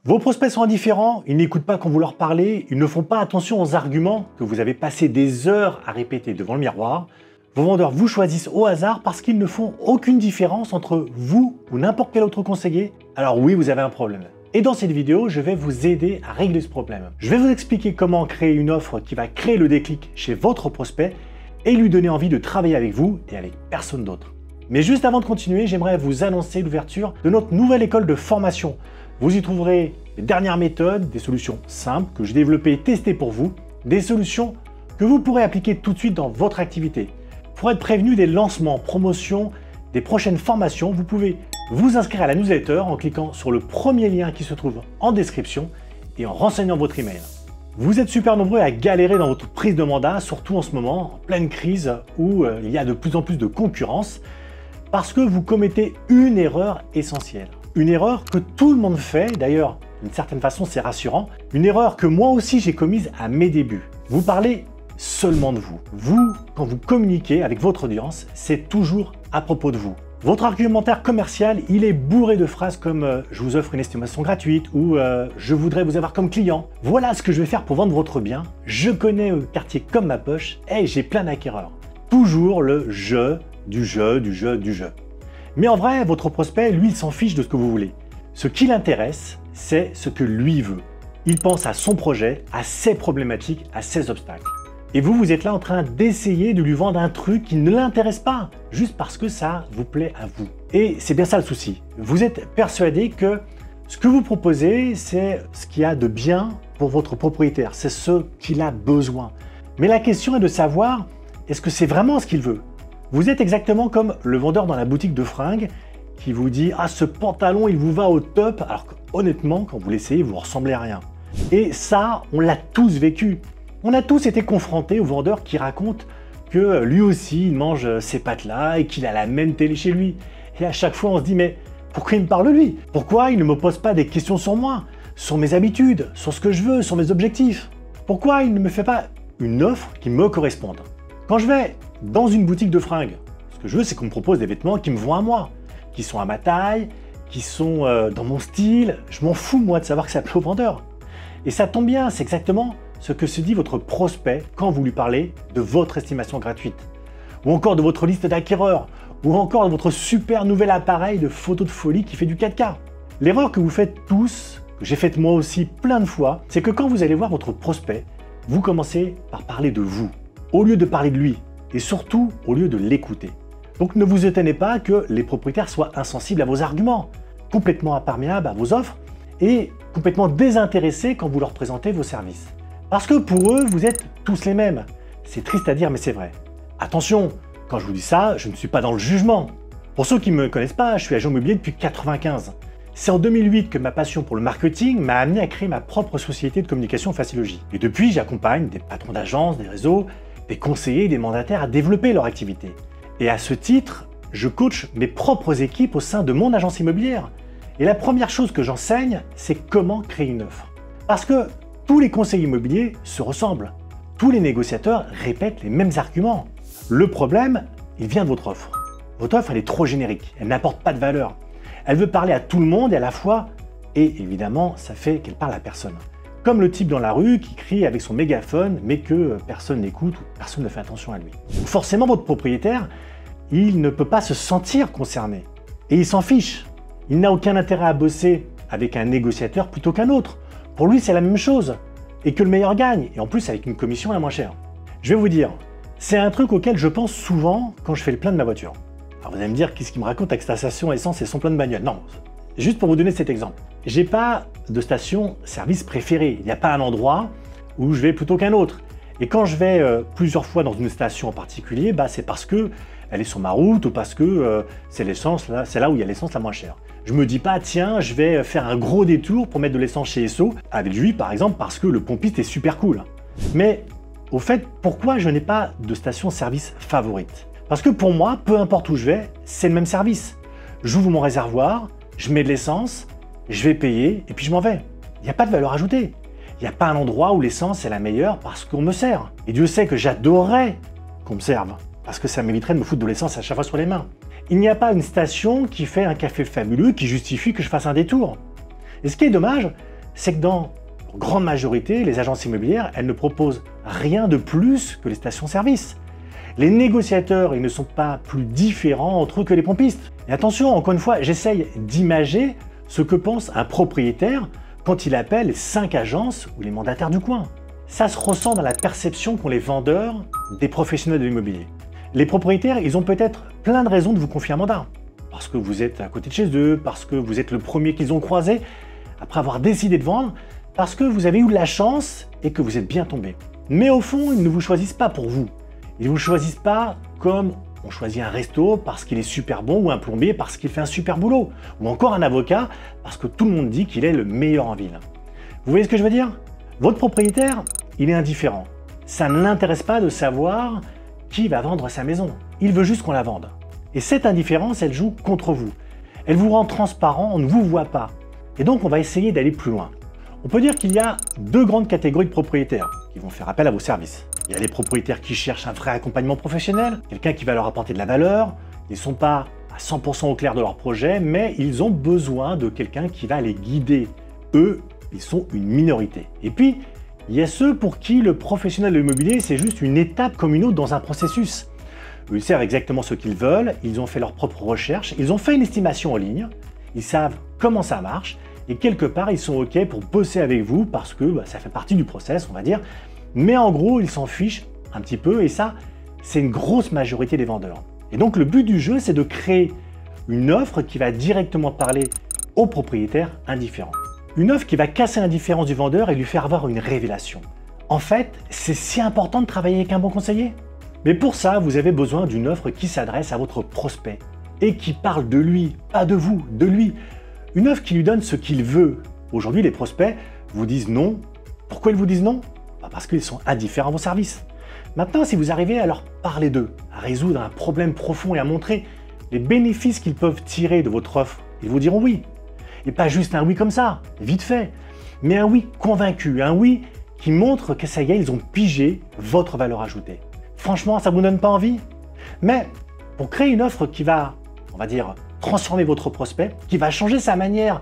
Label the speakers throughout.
Speaker 1: Vos prospects sont indifférents, ils n'écoutent pas quand vous leur parlez, ils ne font pas attention aux arguments que vous avez passé des heures à répéter devant le miroir. Vos vendeurs vous choisissent au hasard parce qu'ils ne font aucune différence entre vous ou n'importe quel autre conseiller. Alors oui, vous avez un problème. Et dans cette vidéo, je vais vous aider à régler ce problème. Je vais vous expliquer comment créer une offre qui va créer le déclic chez votre prospect et lui donner envie de travailler avec vous et avec personne d'autre. Mais juste avant de continuer, j'aimerais vous annoncer l'ouverture de notre nouvelle école de formation. Vous y trouverez les dernières méthodes, des solutions simples que j'ai développées et testées pour vous, des solutions que vous pourrez appliquer tout de suite dans votre activité. Pour être prévenu des lancements, promotions, des prochaines formations, vous pouvez vous inscrire à la newsletter en cliquant sur le premier lien qui se trouve en description et en renseignant votre email. Vous êtes super nombreux à galérer dans votre prise de mandat, surtout en ce moment, en pleine crise où il y a de plus en plus de concurrence, parce que vous commettez une erreur essentielle. Une erreur que tout le monde fait, d'ailleurs, d'une certaine façon, c'est rassurant. Une erreur que moi aussi j'ai commise à mes débuts. Vous parlez seulement de vous. Vous, quand vous communiquez avec votre audience, c'est toujours à propos de vous. Votre argumentaire commercial, il est bourré de phrases comme je vous offre une estimation gratuite ou je voudrais vous avoir comme client. Voilà ce que je vais faire pour vendre votre bien. Je connais le quartier comme ma poche et j'ai plein d'acquéreurs. Toujours le je, du je, du je, du je. Mais en vrai, votre prospect, lui, il s'en fiche de ce que vous voulez. Ce qui l'intéresse, c'est ce que lui veut. Il pense à son projet, à ses problématiques, à ses obstacles. Et vous, vous êtes là en train d'essayer de lui vendre un truc qui ne l'intéresse pas, juste parce que ça vous plaît à vous. Et c'est bien ça le souci. Vous êtes persuadé que ce que vous proposez, c'est ce qu'il y a de bien pour votre propriétaire, c'est ce qu'il a besoin. Mais la question est de savoir, est-ce que c'est vraiment ce qu'il veut? Vous êtes exactement comme le vendeur dans la boutique de fringues qui vous dit « Ah, ce pantalon, il vous va au top », alors qu'honnêtement, quand vous l'essayez, vous ne ressemblez à rien. Et ça, on l'a tous vécu. On a tous été confrontés au vendeur qui raconte que lui aussi, il mange ces pâtes-là et qu'il a la même télé chez lui. Et à chaque fois, on se dit « Mais pourquoi il me parle lui? Pourquoi il ne me pose pas des questions sur moi, sur mes habitudes, sur ce que je veux, sur mes objectifs? Pourquoi il ne me fait pas une offre qui me corresponde ?» Quand je vais dans une boutique de fringues, ce que je veux, c'est qu'on me propose des vêtements qui me vont à moi, qui sont à ma taille, qui sont dans mon style. Je m'en fous, moi, de savoir que ça plaît au vendeur. Et ça tombe bien, c'est exactement ce que se dit votre prospect quand vous lui parlez de votre estimation gratuite, ou encore de votre liste d'acquéreurs, ou encore de votre super nouvel appareil de photos de folie qui fait du 4K. L'erreur que vous faites tous, que j'ai faite moi aussi plein de fois, c'est que quand vous allez voir votre prospect, vous commencez par parler de vous, au lieu de parler de lui, et surtout au lieu de l'écouter. Donc ne vous étonnez pas que les propriétaires soient insensibles à vos arguments, complètement imperméables à vos offres et complètement désintéressés quand vous leur présentez vos services. Parce que pour eux, vous êtes tous les mêmes. C'est triste à dire, mais c'est vrai. Attention, quand je vous dis ça, je ne suis pas dans le jugement. Pour ceux qui ne me connaissent pas, je suis agent immobilier depuis 1995. C'est en 2008 que ma passion pour le marketing m'a amené à créer ma propre société de communication Facilogie. Et depuis, j'accompagne des patrons d'agences, des réseaux, des conseillers et des mandataires à développer leur activité. Et à ce titre, je coach mes propres équipes au sein de mon agence immobilière. Et la première chose que j'enseigne, c'est comment créer une offre. Parce que tous les conseillers immobiliers se ressemblent. Tous les négociateurs répètent les mêmes arguments. Le problème, il vient de votre offre. Votre offre, elle est trop générique. Elle n'apporte pas de valeur. Elle veut parler à tout le monde et à la fois, et évidemment, ça fait qu'elle parle à personne. Comme le type dans la rue qui crie avec son mégaphone, mais que personne n'écoute ou personne ne fait attention à lui. Donc forcément, votre propriétaire, il ne peut pas se sentir concerné. Et il s'en fiche. Il n'a aucun intérêt à bosser avec un négociateur plutôt qu'un autre. Pour lui, c'est la même chose. Et que le meilleur gagne. Et en plus, avec une commission la moins chère. Je vais vous dire, c'est un truc auquel je pense souvent quand je fais le plein de ma voiture. Alors vous allez me dire, qu'est-ce qu'il me raconte avec sa station essence et son plein de bagnole? Non, juste pour vous donner cet exemple. J'ai pas de station-service préférée. Il n'y a pas un endroit où je vais plutôt qu'un autre. Et quand je vais plusieurs fois dans une station en particulier, c'est parce que elle est sur ma route ou parce que c'est là où il y a l'essence la moins chère. Je me dis pas, tiens, je vais faire un gros détour pour mettre de l'essence chez Esso avec lui, par exemple, parce que le pompiste est super cool. Mais au fait, pourquoi je n'ai pas de station-service favorite? Parce que pour moi, peu importe où je vais, c'est le même service. J'ouvre mon réservoir, je mets de l'essence, je vais payer et puis je m'en vais. Il n'y a pas de valeur ajoutée. Il n'y a pas un endroit où l'essence est la meilleure parce qu'on me sert. Et Dieu sait que j'adorerais qu'on me serve, parce que ça m'éviterait de me foutre de l'essence à chaque fois sur les mains. Il n'y a pas une station qui fait un café fabuleux qui justifie que je fasse un détour. Et ce qui est dommage, c'est que dans leur grande majorité, les agences immobilières, elles ne proposent rien de plus que les stations-service. Les négociateurs, ils ne sont pas plus différents entre eux que les pompistes. Et attention, encore une fois, j'essaye d'imager ce que pense un propriétaire quand il appelle les 5 agences ou les mandataires du coin. Ça se ressent dans la perception qu'ont les vendeurs des professionnels de l'immobilier. Les propriétaires, ils ont peut-être plein de raisons de vous confier un mandat. Parce que vous êtes à côté de chez eux, parce que vous êtes le premier qu'ils ont croisé, après avoir décidé de vendre, parce que vous avez eu de la chance et que vous êtes bien tombé. Mais au fond, ils ne vous choisissent pas pour vous. Ils ne vous choisissent pas comme on choisit un resto parce qu'il est super bon ou un plombier parce qu'il fait un super boulot. Ou encore un avocat parce que tout le monde dit qu'il est le meilleur en ville. Vous voyez ce que je veux dire? Votre propriétaire, il est indifférent. Ça ne l'intéresse pas de savoir qui va vendre sa maison. Il veut juste qu'on la vende. Et cette indifférence, elle joue contre vous. Elle vous rend transparent, on ne vous voit pas. Et donc, on va essayer d'aller plus loin. On peut dire qu'il y a 2 grandes catégories de propriétaires qui vont faire appel à vos services. Il y a les propriétaires qui cherchent un vrai accompagnement professionnel, quelqu'un qui va leur apporter de la valeur. Ils ne sont pas à 100% au clair de leur projet, mais ils ont besoin de quelqu'un qui va les guider. Eux, ils sont une minorité. Et puis, il y a ceux pour qui le professionnel de l'immobilier, c'est juste une étape comme une autre dans un processus. Ils savent exactement ce qu'ils veulent, ils ont fait leurs propres recherches, ils ont fait une estimation en ligne, ils savent comment ça marche, et quelque part, ils sont OK pour bosser avec vous parce que ça fait partie du process, on va dire. Mais en gros, ils s'en fichent un petit peu, et ça, c'est une grosse majorité des vendeurs. Et donc, le but du jeu, c'est de créer une offre qui va directement parler aux propriétaires indifférents. Une offre qui va casser l'indifférence du vendeur et lui faire avoir une révélation. En fait, c'est si important de travailler avec un bon conseiller. Mais pour ça, vous avez besoin d'une offre qui s'adresse à votre prospect et qui parle de lui, pas de vous, de lui. Une offre qui lui donne ce qu'il veut. Aujourd'hui, les prospects vous disent non. Pourquoi ils vous disent non? Parce qu'ils sont indifférents à vos services. Maintenant, si vous arrivez à leur parler d'eux, à résoudre un problème profond et à montrer les bénéfices qu'ils peuvent tirer de votre offre, ils vous diront oui. Et pas juste un oui comme ça, vite fait, mais un oui convaincu, un oui qui montre que ça y est, ils ont pigé votre valeur ajoutée. Franchement, ça ne vous donne pas envie? Mais pour créer une offre qui va, on va dire, transformer votre prospect, qui va changer sa manière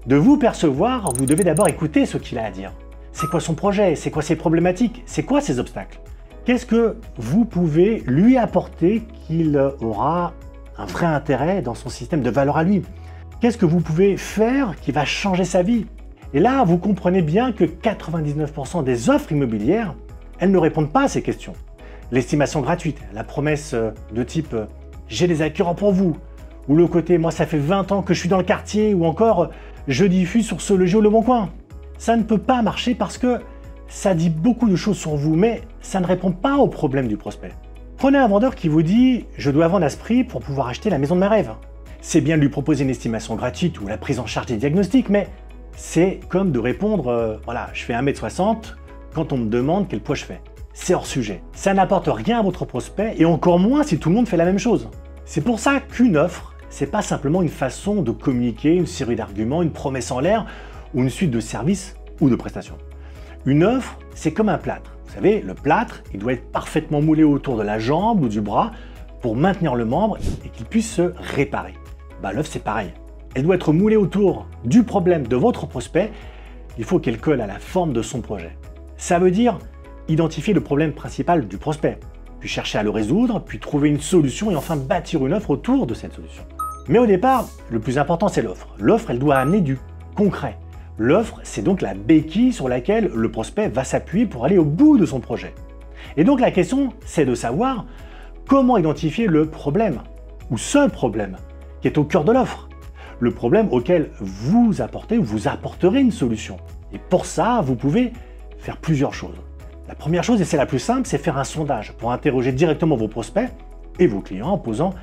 Speaker 1: de vous percevoir, vous devez d'abord écouter ce qu'il a à dire. C'est quoi son projet? C'est quoi ses problématiques? C'est quoi ses obstacles? Qu'est-ce que vous pouvez lui apporter qu'il aura un vrai intérêt dans son système de valeur à lui? Qu'est-ce que vous pouvez faire qui va changer sa vie? Et là, vous comprenez bien que 99% des offres immobilières, elles ne répondent pas à ces questions. L'estimation gratuite, la promesse de type « j'ai des acquéreurs pour vous » ou le côté « moi ça fait 20 ans que je suis dans le quartier » ou encore « je diffuse sur ce logis ou le bon coin ». Ça ne peut pas marcher parce que ça dit beaucoup de choses sur vous, mais ça ne répond pas aux problèmes du prospect. Prenez un vendeur qui vous dit « je dois vendre à ce prix pour pouvoir acheter la maison de mes rêves ». C'est bien de lui proposer une estimation gratuite ou la prise en charge des diagnostics, mais c'est comme de répondre voilà, je fais 1m60 quand on me demande quel poids je fais. C'est hors sujet. Ça n'apporte rien à votre prospect et encore moins si tout le monde fait la même chose. C'est pour ça qu'une offre, c'est pas simplement une façon de communiquer, une série d'arguments, une promesse en l'air ou une suite de services ou de prestations. Une offre, c'est comme un plâtre. Vous savez, le plâtre, il doit être parfaitement moulé autour de la jambe ou du bras pour maintenir le membre et qu'il puisse se réparer. L'offre, c'est pareil. Elle doit être moulée autour du problème de votre prospect. Il faut qu'elle colle à la forme de son projet. Ça veut dire identifier le problème principal du prospect, puis chercher à le résoudre, puis trouver une solution et enfin bâtir une offre autour de cette solution. Mais au départ, le plus important, c'est l'offre. L'offre, elle doit amener du concret. L'offre, c'est donc la béquille sur laquelle le prospect va s'appuyer pour aller au bout de son projet. Et donc la question, c'est de savoir comment identifier le problème, ou ce problème, qui est au cœur de l'offre. Le problème auquel vous apportez ou vous apporterez une solution. Et pour ça, vous pouvez faire plusieurs choses. La première chose, et c'est la plus simple, c'est faire un sondage pour interroger directement vos prospects et vos clients en posant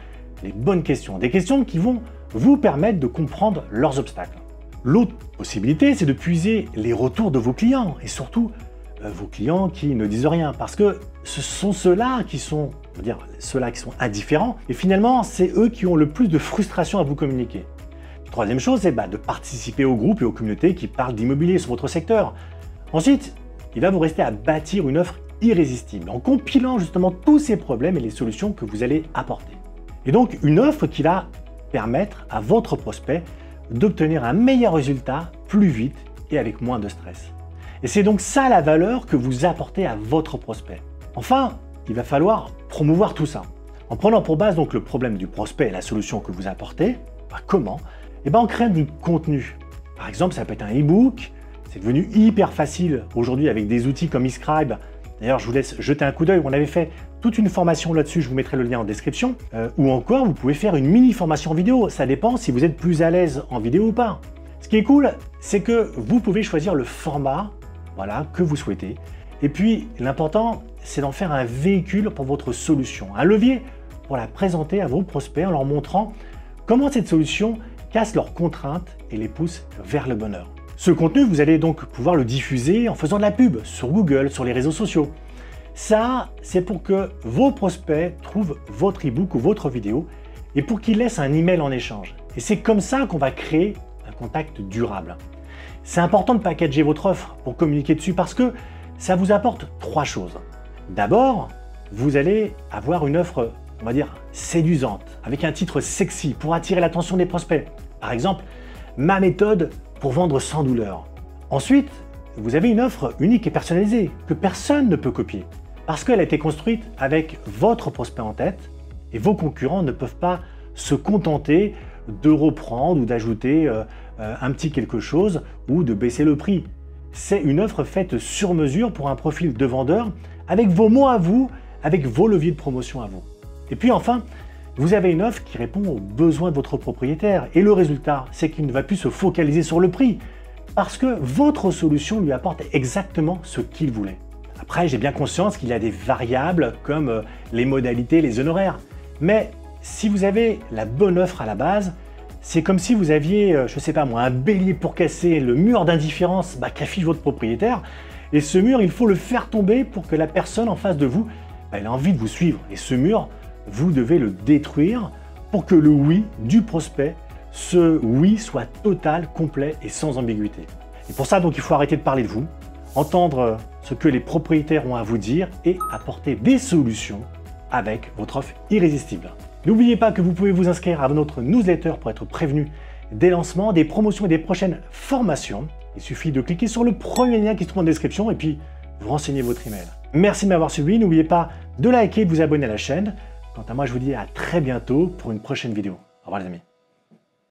Speaker 1: les bonnes questions. Des questions qui vont vous permettre de comprendre leurs obstacles. L'autre possibilité, c'est de puiser les retours de vos clients et surtout vos clients qui ne disent rien parce que ce sont ceux-là qui sont, on va dire, ceux-là qui sont indifférents et finalement, c'est eux qui ont le plus de frustration à vous communiquer. Troisième chose, c'est de participer aux groupes et aux communautés qui parlent d'immobilier sur votre secteur. Ensuite, il va vous rester à bâtir une offre irrésistible en compilant justement tous ces problèmes et les solutions que vous allez apporter. Et donc, une offre qui va permettre à votre prospect d'obtenir un meilleur résultat plus vite et avec moins de stress. Et c'est donc ça la valeur que vous apportez à votre prospect. Enfin, il va falloir promouvoir tout ça. En prenant pour base donc le problème du prospect et la solution que vous apportez, comment? En créant du contenu. Par exemple, ça peut être un e-book, c'est devenu hyper facile aujourd'hui avec des outils comme eScribe. D'ailleurs, je vous laisse jeter un coup d'œil, on avait fait toute une formation là-dessus, je vous mettrai le lien en description. Ou encore, vous pouvez faire une mini-formation vidéo, ça dépend si vous êtes plus à l'aise en vidéo ou pas. Ce qui est cool, c'est que vous pouvez choisir le format que vous souhaitez. Et puis, l'important, c'est d'en faire un véhicule pour votre solution, un levier pour la présenter à vos prospects en leur montrant comment cette solution casse leurs contraintes et les pousse vers le bonheur. Ce contenu, vous allez donc pouvoir le diffuser en faisant de la pub sur Google, sur les réseaux sociaux. Ça, c'est pour que vos prospects trouvent votre e-book ou votre vidéo et pour qu'ils laissent un email en échange. Et c'est comme ça qu'on va créer un contact durable. C'est important de packager votre offre pour communiquer dessus parce que ça vous apporte 3 choses. D'abord, vous allez avoir une offre, on va dire, séduisante, avec un titre sexy pour attirer l'attention des prospects. Par exemple, ma méthode pour vendre sans douleur. Ensuite, vous avez une offre unique et personnalisée que personne ne peut copier parce qu'elle a été construite avec votre prospect en tête et vos concurrents ne peuvent pas se contenter de reprendre ou d'ajouter un petit quelque chose ou de baisser le prix. C'est une offre faite sur mesure pour un profil de vendeur avec vos mots à vous, avec vos leviers de promotion à vous. Et puis enfin, vous avez une offre qui répond aux besoins de votre propriétaire. Et le résultat, c'est qu'il ne va plus se focaliser sur le prix parce que votre solution lui apporte exactement ce qu'il voulait. Après, j'ai bien conscience qu'il y a des variables comme les modalités, les honoraires. Mais si vous avez la bonne offre à la base, c'est comme si vous aviez, je sais pas moi, un bélier pour casser le mur d'indifférence qu'affiche votre propriétaire. Et ce mur, il faut le faire tomber pour que la personne en face de vous, elle ait envie de vous suivre. Et ce mur, vous devez le détruire pour que le oui du prospect, ce oui soit total, complet et sans ambiguïté. Et pour ça, donc, il faut arrêter de parler de vous, entendre ce que les propriétaires ont à vous dire et apporter des solutions avec votre offre irrésistible. N'oubliez pas que vous pouvez vous inscrire à notre newsletter pour être prévenu des lancements, des promotions et des prochaines formations. Il suffit de cliquer sur le premier lien qui se trouve en description et puis vous renseignez votre email. Merci de m'avoir suivi, n'oubliez pas de liker et de vous abonner à la chaîne. Quant à moi, je vous dis à très bientôt pour une prochaine vidéo. Au revoir les amis.